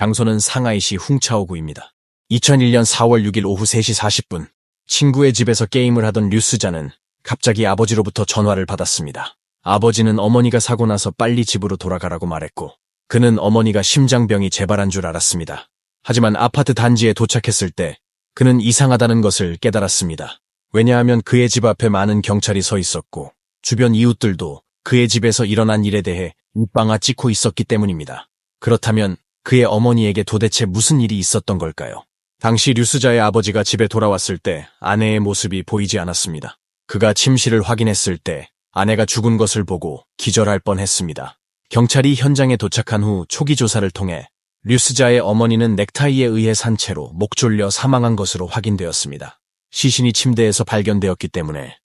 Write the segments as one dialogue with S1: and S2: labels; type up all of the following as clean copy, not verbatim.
S1: 장소는 상하이시 훅차오구입니다. 2001년 4월 6일 오후 3시 40분, 친구의 집에서 게임을 하던 류스자는 갑자기 아버지로부터 전화를 받았습니다. 아버지는 어머니가 사고 나서 빨리 집으로 돌아가라고 말했고, 그는 어머니가 심장병이 재발한 줄 알았습니다. 하지만 아파트 단지에 도착했을 때 그는 이상하다는 것을 깨달았습니다. 왜냐하면 그의 집 앞에 많은 경찰이 서 있었고, 주변 이웃들도 그의 집에서 일어난 일에 대해 입방아 찍고 있었기 때문입니다. 그렇다면 그의 어머니에게 도대체 무슨 일이 있었던 걸까요? 당시 류스자의 아버지가 집에 돌아왔을 때 아내의 모습이 보이지 않았습니다. 그가 침실을 확인했을 때 아내가 죽은 것을 보고 기절할 뻔했습니다. 경찰이 현장에 도착한 후 초기 조사를 통해 류스자의 어머니는 넥타이에 의해 산 채로 목 졸려 사망한 것으로 확인되었습니다. 시신이 침대에서 발견되었기 때문에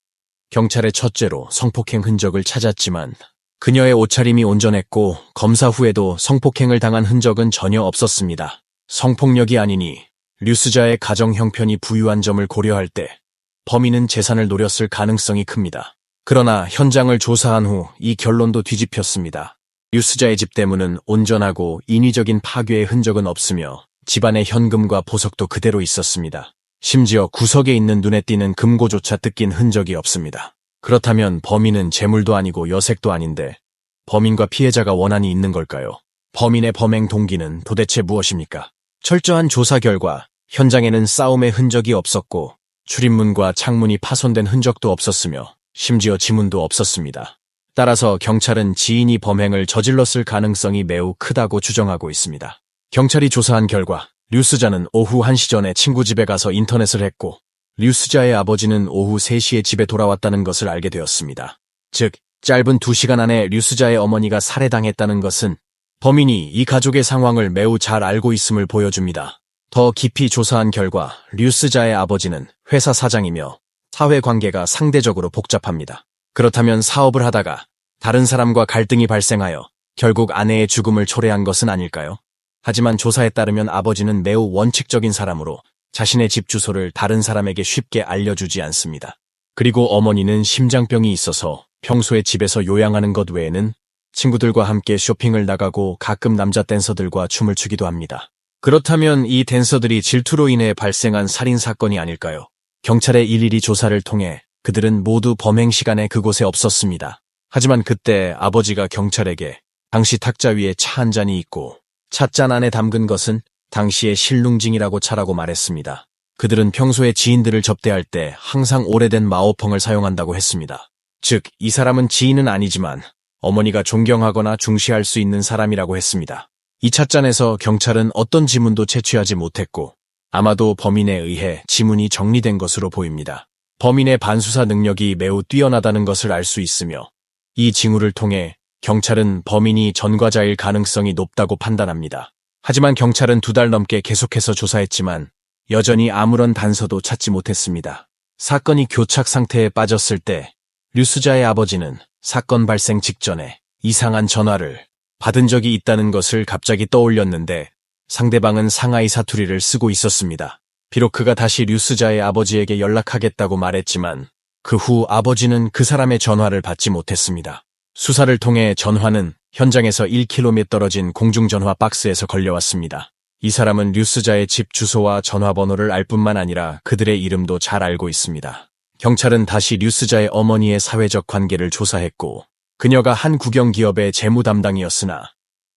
S1: 경찰의 첫째로 성폭행 흔적을 찾았지만 그녀의 옷차림이 온전했고 검사 후에도 성폭행을 당한 흔적은 전혀 없었습니다. 성폭력이 아니니 류스자의 가정 형편이 부유한 점을 고려할 때 범인은 재산을 노렸을 가능성이 큽니다. 그러나 현장을 조사한 후 이 결론도 뒤집혔습니다. 류스자의 집 대문은 온전하고 인위적인 파괴의 흔적은 없으며 집안의 현금과 보석도 그대로 있었습니다. 심지어 구석에 있는 눈에 띄는 금고조차 뜯긴 흔적이 없습니다. 그렇다면 범인은 재물도 아니고 여색도 아닌데 범인과 피해자가 원한이 있는 걸까요? 범인의 범행 동기는 도대체 무엇입니까? 철저한 조사 결과 현장에는 싸움의 흔적이 없었고 출입문과 창문이 파손된 흔적도 없었으며 심지어 지문도 없었습니다. 따라서 경찰은 지인이 범행을 저질렀을 가능성이 매우 크다고 추정하고 있습니다. 경찰이 조사한 결과 류스자는 오후 1시 전에 친구 집에 가서 인터넷을 했고 류스자의 아버지는 오후 3시에 집에 돌아왔다는 것을 알게 되었습니다. 즉, 짧은 2시간 안에 류스자의 어머니가 살해당했다는 것은 범인이 이 가족의 상황을 매우 잘 알고 있음을 보여줍니다. 더 깊이 조사한 결과 류스자의 아버지는 회사 사장이며 사회관계가 상대적으로 복잡합니다. 그렇다면 사업을 하다가 다른 사람과 갈등이 발생하여 결국 아내의 죽음을 초래한 것은 아닐까요? 하지만 조사에 따르면 아버지는 매우 원칙적인 사람으로 자신의 집 주소를 다른 사람에게 쉽게 알려주지 않습니다. 그리고 어머니는 심장병이 있어서 평소에 집에서 요양하는 것 외에는 친구들과 함께 쇼핑을 나가고 가끔 남자 댄서들과 춤을 추기도 합니다. 그렇다면 이 댄서들이 질투로 인해 발생한 살인사건이 아닐까요? 경찰의 일일이 조사를 통해 그들은 모두 범행 시간에 그곳에 없었습니다. 하지만 그때 아버지가 경찰에게 당시 탁자 위에 차 한 잔이 있고 찻잔 안에 담근 것은 당시의 실룽징이라고 차라고 말했습니다. 그들은 평소에 지인들을 접대할 때 항상 오래된 마오펑을 사용한다고 했습니다. 즉, 이 사람은 지인은 아니지만 어머니가 존경하거나 중시할 수 있는 사람이라고 했습니다. 이 찻잔에서 경찰은 어떤 지문도 채취하지 못했고 아마도 범인에 의해 지문이 정리된 것으로 보입니다. 범인의 반수사 능력이 매우 뛰어나다는 것을 알 수 있으며 이 징후를 통해 경찰은 범인이 전과자일 가능성이 높다고 판단합니다. 하지만 경찰은 2달 넘게 계속해서 조사했지만 여전히 아무런 단서도 찾지 못했습니다. 사건이 교착 상태에 빠졌을 때 류스자의 아버지는 사건 발생 직전에 이상한 전화를 받은 적이 있다는 것을 갑자기 떠올렸는데 상대방은 상하이 사투리를 쓰고 있었습니다. 비록 그가 다시 류스자의 아버지에게 연락하겠다고 말했지만 그 후 아버지는 그 사람의 전화를 받지 못했습니다. 수사를 통해 전화는 현장에서 1km 떨어진 공중전화 박스에서 걸려왔습니다. 이 사람은 류스자의 집 주소와 전화번호를 알 뿐만 아니라 그들의 이름도 잘 알고 있습니다. 경찰은 다시 류스자의 어머니의 사회적 관계를 조사했고 그녀가 한 국영기업의 재무 담당이었으나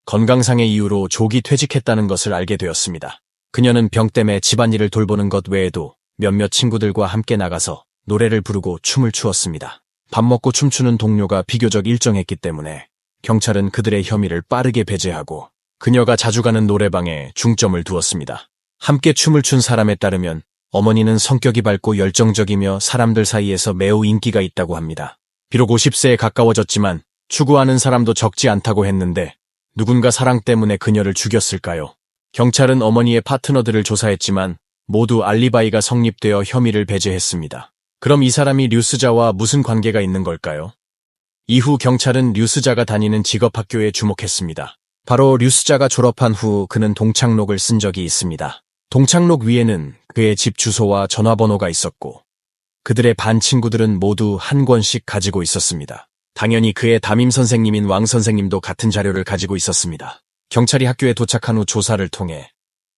S1: 건강상의 이유로 조기 퇴직했다는 것을 알게 되었습니다. 그녀는 병 때문에 집안일을 돌보는 것 외에도 몇몇 친구들과 함께 나가서 노래를 부르고 춤을 추었습니다. 밥 먹고 춤추는 동료가 비교적 일정했기 때문에 경찰은 그들의 혐의를 빠르게 배제하고 그녀가 자주 가는 노래방에 중점을 두었습니다. 함께 춤을 춘 사람에 따르면 어머니는 성격이 밝고 열정적이며 사람들 사이에서 매우 인기가 있다고 합니다. 비록 50세에 가까워졌지만 추구하는 사람도 적지 않다고 했는데 누군가 사랑 때문에 그녀를 죽였을까요? 경찰은 어머니의 파트너들을 조사했지만 모두 알리바이가 성립되어 혐의를 배제했습니다. 그럼 이 사람이 류스자와 무슨 관계가 있는 걸까요? 이후 경찰은 류스자가 다니는 직업학교에 주목했습니다. 바로 류스자가 졸업한 후 그는 동창록을 쓴 적이 있습니다. 동창록 위에는 그의 집 주소와 전화번호가 있었고 그들의 반 친구들은 모두 한 권씩 가지고 있었습니다. 당연히 그의 담임 선생님인 왕 선생님도 같은 자료를 가지고 있었습니다. 경찰이 학교에 도착한 후 조사를 통해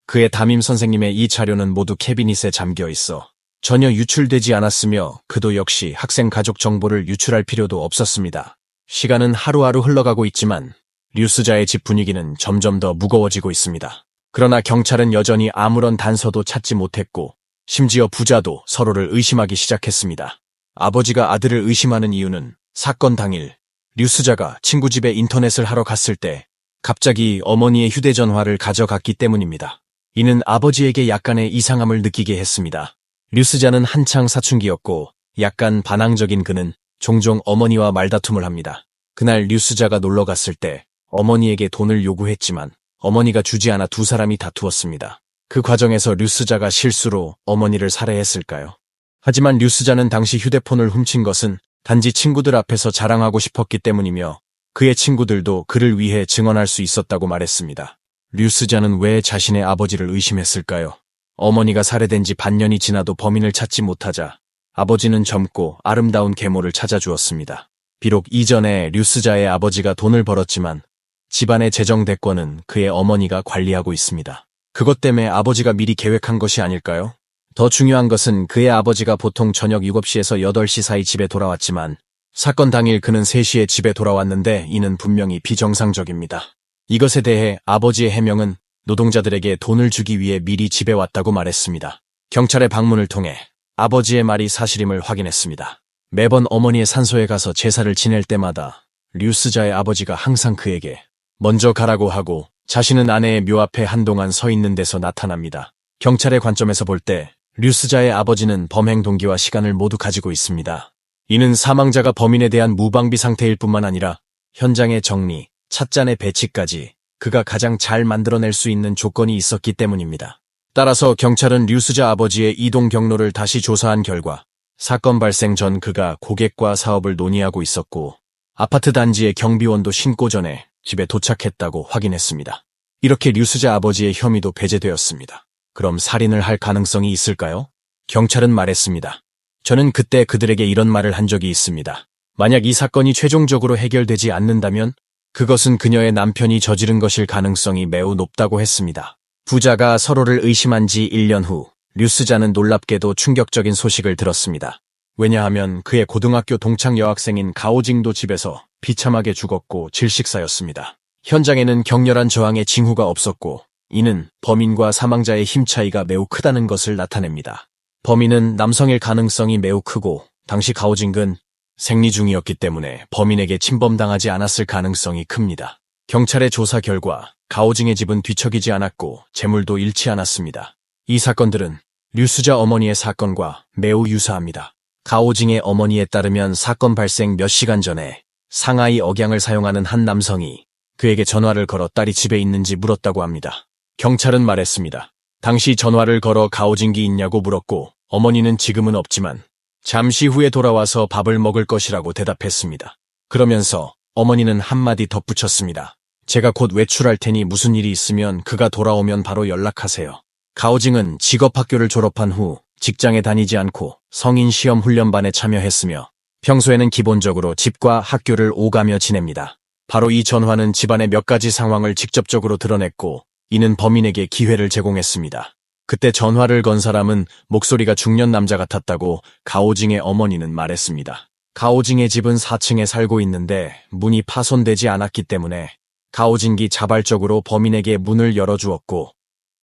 S1: 그의 담임 선생님의 이 자료는 모두 캐비닛에 잠겨 있어 전혀 유출되지 않았으며 그도 역시 학생 가족 정보를 유출할 필요도 없었습니다. 시간은 하루하루 흘러가고 있지만 류스자의 집 분위기는 점점 더 무거워지고 있습니다. 그러나 경찰은 여전히 아무런 단서도 찾지 못했고 심지어 부자도 서로를 의심하기 시작했습니다. 아버지가 아들을 의심하는 이유는 사건 당일 류스자가 친구 집에 인터넷을 하러 갔을 때 갑자기 어머니의 휴대전화를 가져갔기 때문입니다. 이는 아버지에게 약간의 이상함을 느끼게 했습니다. 류스자는 한창 사춘기였고 약간 반항적인 그는 종종 어머니와 말다툼을 합니다. 그날 류스자가 놀러 갔을 때 어머니에게 돈을 요구했지만 어머니가 주지 않아 두 사람이 다투었습니다. 그 과정에서 류스자가 실수로 어머니를 살해했을까요? 하지만 류스자는 당시 휴대폰을 훔친 것은 단지 친구들 앞에서 자랑하고 싶었기 때문이며 그의 친구들도 그를 위해 증언할 수 있었다고 말했습니다. 류스자는 왜 자신의 아버지를 의심했을까요? 어머니가 살해된 지 반년이 지나도 범인을 찾지 못하자 아버지는 젊고 아름다운 계모를 찾아주었습니다. 비록 이전에 류스자의 아버지가 돈을 벌었지만 집안의 재정 대권은 그의 어머니가 관리하고 있습니다. 그것 때문에 아버지가 미리 계획한 것이 아닐까요? 더 중요한 것은 그의 아버지가 보통 저녁 7시에서 8시 사이 집에 돌아왔지만 사건 당일 그는 3시에 집에 돌아왔는데 이는 분명히 비정상적입니다. 이것에 대해 아버지의 해명은 노동자들에게 돈을 주기 위해 미리 집에 왔다고 말했습니다. 경찰의 방문을 통해 아버지의 말이 사실임을 확인했습니다. 매번 어머니의 산소에 가서 제사를 지낼 때마다 류스자의 아버지가 항상 그에게 먼저 가라고 하고 자신은 아내의 묘 앞에 한동안 서 있는 데서 나타납니다. 경찰의 관점에서 볼 때 류스자의 아버지는 범행 동기와 시간을 모두 가지고 있습니다. 이는 사망자가 범인에 대한 무방비 상태일 뿐만 아니라 현장의 정리, 찻잔의 배치까지 그가 가장 잘 만들어낼 수 있는 조건이 있었기 때문입니다. 따라서 경찰은 류스자 아버지의 이동 경로를 다시 조사한 결과 사건 발생 전 그가 고객과 사업을 논의하고 있었고 아파트 단지의 경비원도 신고 전에 집에 도착했다고 확인했습니다. 이렇게 류스자 아버지의 혐의도 배제되었습니다. 그럼 살인을 할 가능성이 있을까요? 경찰은 말했습니다. 저는 그때 그들에게 이런 말을 한 적이 있습니다. 만약 이 사건이 최종적으로 해결되지 않는다면 그것은 그녀의 남편이 저지른 것일 가능성이 매우 높다고 했습니다. 부자가 서로를 의심한 지 1년 후 류스자는 놀랍게도 충격적인 소식을 들었습니다. 왜냐하면 그의 고등학교 동창 여학생인 가오징도 집에서 비참하게 죽었고 질식사였습니다. 현장에는 격렬한 저항의 징후가 없었고 이는 범인과 사망자의 힘 차이가 매우 크다는 것을 나타냅니다. 범인은 남성일 가능성이 매우 크고 당시 가오징은 생리 중이었기 때문에 범인에게 침범당하지 않았을 가능성이 큽니다. 경찰의 조사 결과 가오징의 집은 뒤척이지 않았고 재물도 잃지 않았습니다. 이 사건들은 류스자 어머니의 사건과 매우 유사합니다. 가오징의 어머니에 따르면 사건 발생 몇 시간 전에 상하이 억양을 사용하는 한 남성이 그에게 전화를 걸어 딸이 집에 있는지 물었다고 합니다. 경찰은 말했습니다. 당시 전화를 걸어 가오징기 있냐고 물었고 어머니는 지금은 없지만 잠시 후에 돌아와서 밥을 먹을 것이라고 대답했습니다. 그러면서 어머니는 한마디 덧붙였습니다. 제가 곧 외출할 테니 무슨 일이 있으면 그가 돌아오면 바로 연락하세요. 가오징은 직업학교를 졸업한 후 직장에 다니지 않고 성인 시험 훈련반에 참여했으며 평소에는 기본적으로 집과 학교를 오가며 지냅니다. 바로 이 전화는 집안의 몇 가지 상황을 직접적으로 드러냈고 이는 범인에게 기회를 제공했습니다. 그때 전화를 건 사람은 목소리가 중년 남자 같았다고 가오징의 어머니는 말했습니다. 가오징의 집은 4층에 살고 있는데 문이 파손되지 않았기 때문에 가오징기 자발적으로 범인에게 문을 열어주었고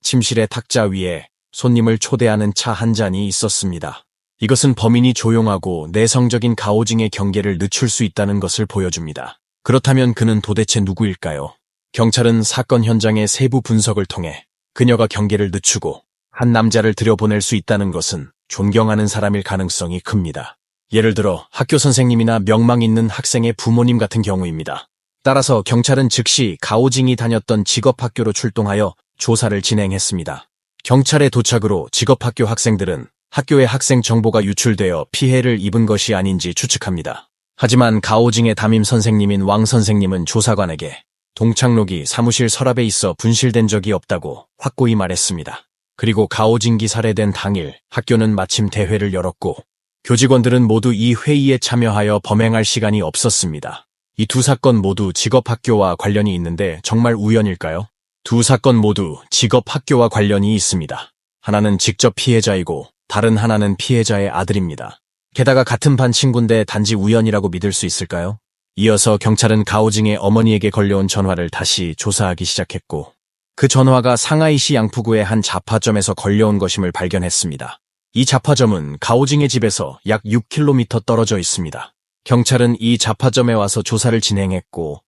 S1: 침실의 탁자 위에 손님을 초대하는 차 한 잔이 있었습니다. 이것은 범인이 조용하고 내성적인 가오징의 경계를 늦출 수 있다는 것을 보여줍니다. 그렇다면 그는 도대체 누구일까요? 경찰은 사건 현장의 세부 분석을 통해 그녀가 경계를 늦추고 한 남자를 들여보낼 수 있다는 것은 존경하는 사람일 가능성이 큽니다. 예를 들어 학교 선생님이나 명망 있는 학생의 부모님 같은 경우입니다. 따라서 경찰은 즉시 가오징이 다녔던 직업학교로 출동하여 조사를 진행했습니다. 경찰의 도착으로 직업학교 학생들은 학교의 학생 정보가 유출되어 피해를 입은 것이 아닌지 추측합니다. 하지만 가오징의 담임 선생님인 왕 선생님은 조사관에게 동창록이 사무실 서랍에 있어 분실된 적이 없다고 확고히 말했습니다. 그리고 가오징기 살해된 당일 학교는 마침 대회를 열었고 교직원들은 모두 이 회의에 참여하여 범행할 시간이 없었습니다. 이 두 사건 모두 직업학교와 관련이 있는데 정말 우연일까요? 두 사건 모두 직업학교와 관련이 있습니다. 하나는 직접 피해자이고 다른 하나는 피해자의 아들입니다. 게다가 같은 반 친구인데 단지 우연이라고 믿을 수 있을까요? 이어서 경찰은 가오징의 어머니에게 걸려온 전화를 다시 조사하기 시작했고 그 전화가 상하이시 양푸구의 한 잡화점에서 걸려온 것임을 발견했습니다. 이 잡화점은 가오징의 집에서 약 6km 떨어져 있습니다. 경찰은 이 잡화점에 와서 조사를 진행했고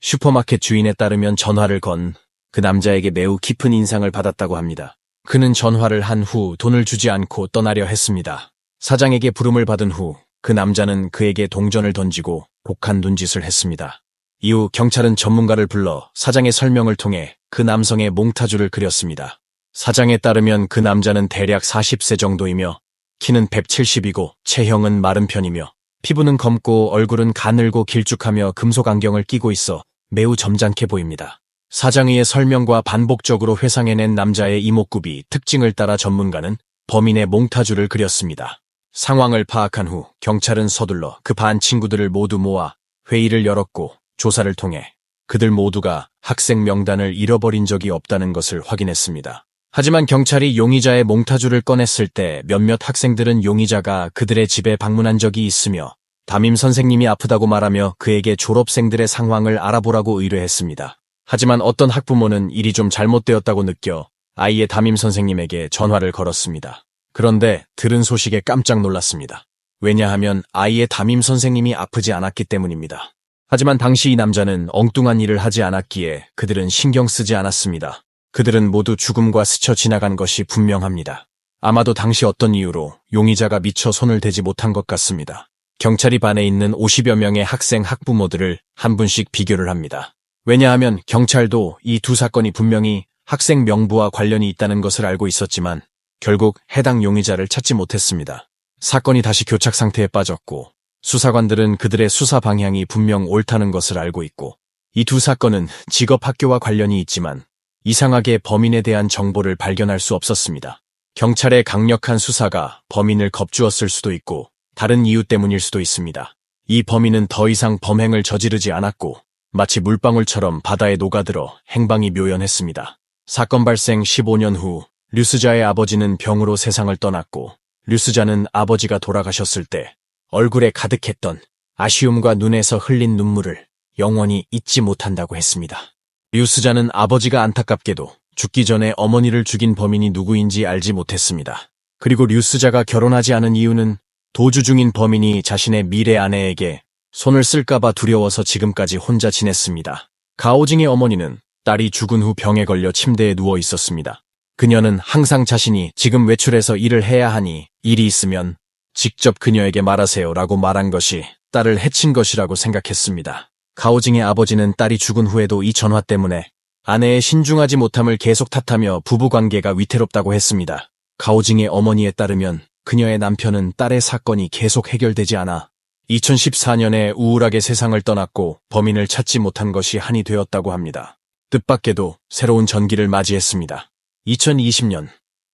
S1: 슈퍼마켓 주인에 따르면 전화를 건 그 남자에게 매우 깊은 인상을 받았다고 합니다. 그는 전화를 한 후 돈을 주지 않고 떠나려 했습니다. 사장에게 부름을 받은 후 그 남자는 그에게 동전을 던지고 독한 눈짓을 했습니다. 이후 경찰은 전문가를 불러 사장의 설명을 통해 그 남성의 몽타주를 그렸습니다. 사장에 따르면 그 남자는 대략 40세 정도이며 키는 170이고 체형은 마른 편이며 피부는 검고 얼굴은 가늘고 길쭉하며 금속 안경을 끼고 있어 매우 점잖게 보입니다. 사장의 설명과 반복적으로 회상해낸 남자의 이목구비 특징을 따라 전문가는 범인의 몽타주를 그렸습니다. 상황을 파악한 후 경찰은 서둘러 그 반 친구들을 모두 모아 회의를 열었고 조사를 통해 그들 모두가 학생 명단을 잃어버린 적이 없다는 것을 확인했습니다. 하지만 경찰이 용의자의 몽타주를 꺼냈을 때 몇몇 학생들은 용의자가 그들의 집에 방문한 적이 있으며 담임 선생님이 아프다고 말하며 그에게 졸업생들의 상황을 알아보라고 의뢰했습니다. 하지만 어떤 학부모는 일이 좀 잘못되었다고 느껴 아이의 담임 선생님에게 전화를 걸었습니다. 그런데 들은 소식에 깜짝 놀랐습니다. 왜냐하면 아이의 담임 선생님이 아프지 않았기 때문입니다. 하지만 당시 이 남자는 엉뚱한 일을 하지 않았기에 그들은 신경 쓰지 않았습니다. 그들은 모두 죽음과 스쳐 지나간 것이 분명합니다. 아마도 당시 어떤 이유로 용의자가 미처 손을 대지 못한 것 같습니다. 경찰이 반에 있는 50여 명의 학생 학부모들을 한 분씩 비교를 합니다. 왜냐하면 경찰도 이 두 사건이 분명히 학생 명부와 관련이 있다는 것을 알고 있었지만 결국 해당 용의자를 찾지 못했습니다. 사건이 다시 교착 상태에 빠졌고 수사관들은 그들의 수사 방향이 분명 옳다는 것을 알고 있고 이 두 사건은 직업학교와 관련이 있지만 이상하게 범인에 대한 정보를 발견할 수 없었습니다. 경찰의 강력한 수사가 범인을 겁주었을 수도 있고 다른 이유 때문일 수도 있습니다. 이 범인은 더 이상 범행을 저지르지 않았고 마치 물방울처럼 바다에 녹아들어 행방이 묘연했습니다. 사건 발생 15년 후 류스자의 아버지는 병으로 세상을 떠났고 류스자는 아버지가 돌아가셨을 때 얼굴에 가득했던 아쉬움과 눈에서 흘린 눈물을 영원히 잊지 못한다고 했습니다. 류스자는 아버지가 안타깝게도 죽기 전에 어머니를 죽인 범인이 누구인지 알지 못했습니다. 그리고 류스자가 결혼하지 않은 이유는 도주 중인 범인이 자신의 미래 아내에게 손을 쓸까봐 두려워서 지금까지 혼자 지냈습니다. 가오징의 어머니는 딸이 죽은 후 병에 걸려 침대에 누워 있었습니다. 그녀는 항상 자신이 지금 외출해서 일을 해야 하니 일이 있으면 직접 그녀에게 말하세요 라고 말한 것이 딸을 해친 것이라고 생각했습니다. 가오징의 아버지는 딸이 죽은 후에도 이 전화 때문에 아내의 신중하지 못함을 계속 탓하며 부부관계가 위태롭다고 했습니다. 가오징의 어머니에 따르면 그녀의 남편은 딸의 사건이 계속 해결되지 않아 2014년에 우울하게 세상을 떠났고 범인을 찾지 못한 것이 한이 되었다고 합니다. 뜻밖에도 새로운 전기를 맞이했습니다. 2020년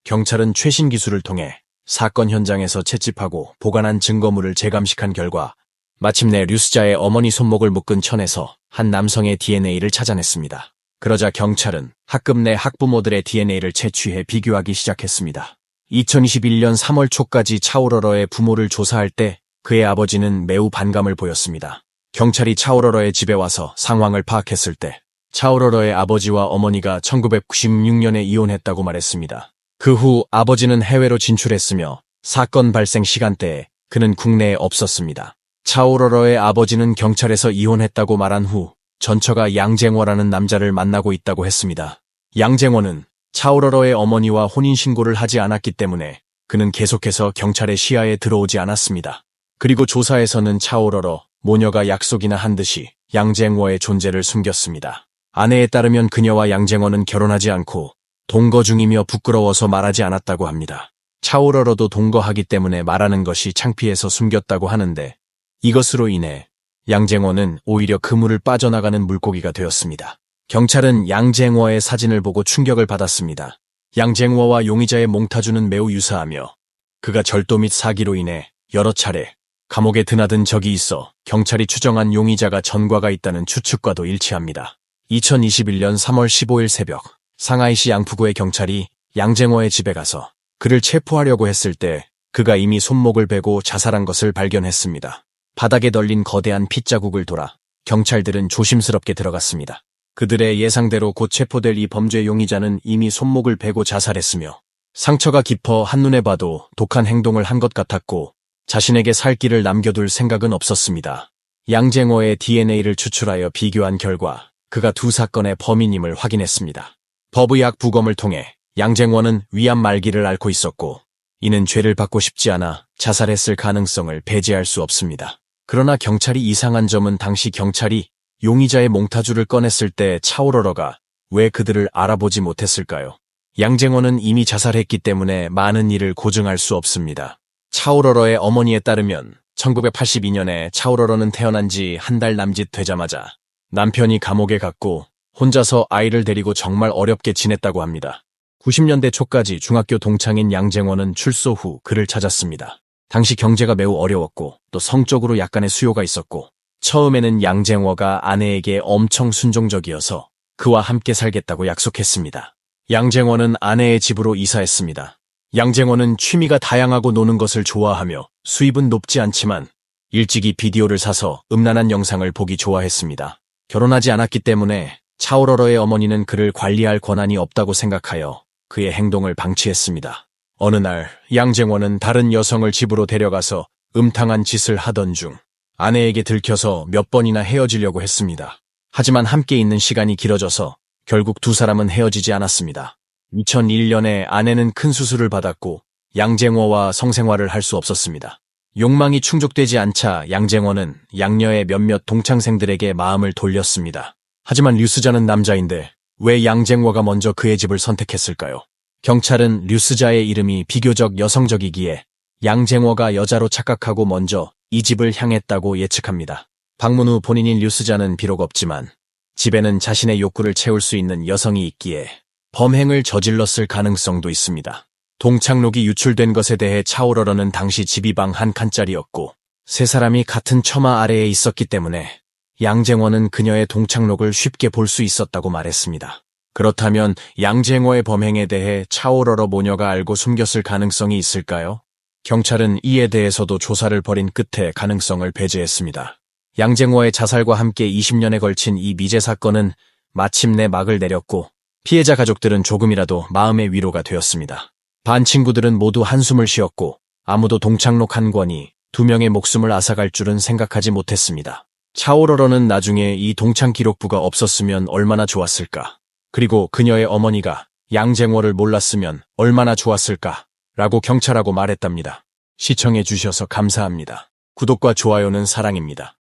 S1: 경찰은 최신 기술을 통해 사건 현장에서 채집하고 보관한 증거물을 재감식한 결과 마침내 류스자의 어머니 손목을 묶은 천에서 한 남성의 DNA를 찾아냈습니다. 그러자 경찰은 학급 내 학부모들의 DNA를 채취해 비교하기 시작했습니다. 2021년 3월 초까지 차오러러의 부모를 조사할 때 그의 아버지는 매우 반감을 보였습니다. 경찰이 차오러러의 집에 와서 상황을 파악했을 때 차오러러의 아버지와 어머니가 1996년에 이혼했다고 말했습니다. 그 후 아버지는 해외로 진출했으며 사건 발생 시간대에 그는 국내에 없었습니다. 차오러러의 아버지는 경찰에서 이혼했다고 말한 후 전처가 양쟁워라는 남자를 만나고 있다고 했습니다. 양쟁워는 차오러러의 어머니와 혼인신고를 하지 않았기 때문에 그는 계속해서 경찰의 시야에 들어오지 않았습니다. 그리고 조사에서는 차오러러, 모녀가 약속이나 한 듯이 양쟁워의 존재를 숨겼습니다. 아내에 따르면 그녀와 양쟁워는 결혼하지 않고 동거 중이며 부끄러워서 말하지 않았다고 합니다. 차오러러도 동거하기 때문에 말하는 것이 창피해서 숨겼다고 하는데 이것으로 인해 양쟁워는 오히려 그물을 빠져나가는 물고기가 되었습니다. 경찰은 양쟁워의 사진을 보고 충격을 받았습니다. 양쟁워와 용의자의 몽타주는 매우 유사하며 그가 절도 및 사기로 인해 여러 차례 감옥에 드나든 적이 있어 경찰이 추정한 용의자가 전과가 있다는 추측과도 일치합니다. 2021년 3월 15일 새벽, 상하이시 양푸구의 경찰이 양쟁호의 집에 가서 그를 체포하려고 했을 때 그가 이미 손목을 베고 자살한 것을 발견했습니다. 바닥에 널린 거대한 핏자국을 돌아 경찰들은 조심스럽게 들어갔습니다. 그들의 예상대로 곧 체포될 이 범죄 용의자는 이미 손목을 베고 자살했으며 상처가 깊어 한눈에 봐도 독한 행동을 한 것 같았고 자신에게 살 길을 남겨둘 생각은 없었습니다. 양쟁호의 DNA를 추출하여 비교한 결과 그가 두 사건의 범인임을 확인했습니다. 법의학 부검을 통해 양쟁호는 위암 말기를 앓고 있었고 이는 죄를 받고 싶지 않아 자살했을 가능성을 배제할 수 없습니다. 그러나 경찰이 이상한 점은 당시 경찰이 용의자의 몽타주를 꺼냈을 때 차오러러가 왜 그들을 알아보지 못했을까요? 양쟁호는 이미 자살했기 때문에 많은 일을 고증할 수 없습니다. 차오러러의 어머니에 따르면 1982년에 차오러러는 태어난 지 한 달 남짓 되자마자 남편이 감옥에 갔고 혼자서 아이를 데리고 정말 어렵게 지냈다고 합니다. 90년대 초까지 중학교 동창인 양쟁호는 출소 후 그를 찾았습니다. 당시 경제가 매우 어려웠고 또 성적으로 약간의 수요가 있었고 처음에는 양쟁호가 아내에게 엄청 순종적이어서 그와 함께 살겠다고 약속했습니다. 양쟁호는 아내의 집으로 이사했습니다. 양쟁호는 취미가 다양하고 노는 것을 좋아하며 수입은 높지 않지만 일찍이 비디오를 사서 음란한 영상을 보기 좋아했습니다. 결혼하지 않았기 때문에 차오러러의 어머니는 그를 관리할 권한이 없다고 생각하여 그의 행동을 방치했습니다. 어느 날 양쟁호는 다른 여성을 집으로 데려가서 음탕한 짓을 하던 중 아내에게 들켜서 몇 번이나 헤어지려고 했습니다. 하지만 함께 있는 시간이 길어져서 결국 두 사람은 헤어지지 않았습니다. 2001년에 아내는 큰 수술을 받았고 양쟁호와 성생활을 할 수 없었습니다. 욕망이 충족되지 않자 양쟁호는 양녀의 몇몇 동창생들에게 마음을 돌렸습니다. 하지만 류스자는 남자인데 왜 양쟁호가 먼저 그의 집을 선택했을까요? 경찰은 류스자의 이름이 비교적 여성적이기에 양쟁호가 여자로 착각하고 먼저 이 집을 향했다고 예측합니다. 방문 후 본인인 류스자는 비록 없지만 집에는 자신의 욕구를 채울 수 있는 여성이 있기에 범행을 저질렀을 가능성도 있습니다. 동창록이 유출된 것에 대해 차오러러는 당시 집이 방 한 칸짜리였고 세 사람이 같은 처마 아래에 있었기 때문에 양쟁호는 그녀의 동창록을 쉽게 볼 수 있었다고 말했습니다. 그렇다면 양쟁호의 범행에 대해 차오러러 모녀가 알고 숨겼을 가능성이 있을까요? 경찰은 이에 대해서도 조사를 벌인 끝에 가능성을 배제했습니다. 양쟁호의 자살과 함께 20년에 걸친 이 미제 사건은 마침내 막을 내렸고 피해자 가족들은 조금이라도 마음의 위로가 되었습니다. 반 친구들은 모두 한숨을 쉬었고 아무도 동창록 한 권이 두 명의 목숨을 앗아갈 줄은 생각하지 못했습니다. 차오러러는 나중에 이 동창 기록부가 없었으면 얼마나 좋았을까? 그리고 그녀의 어머니가 양쟁호를 몰랐으면 얼마나 좋았을까? 라고 경찰하고 말했답니다. 시청해 주셔서 감사합니다. 구독과 좋아요는 사랑입니다.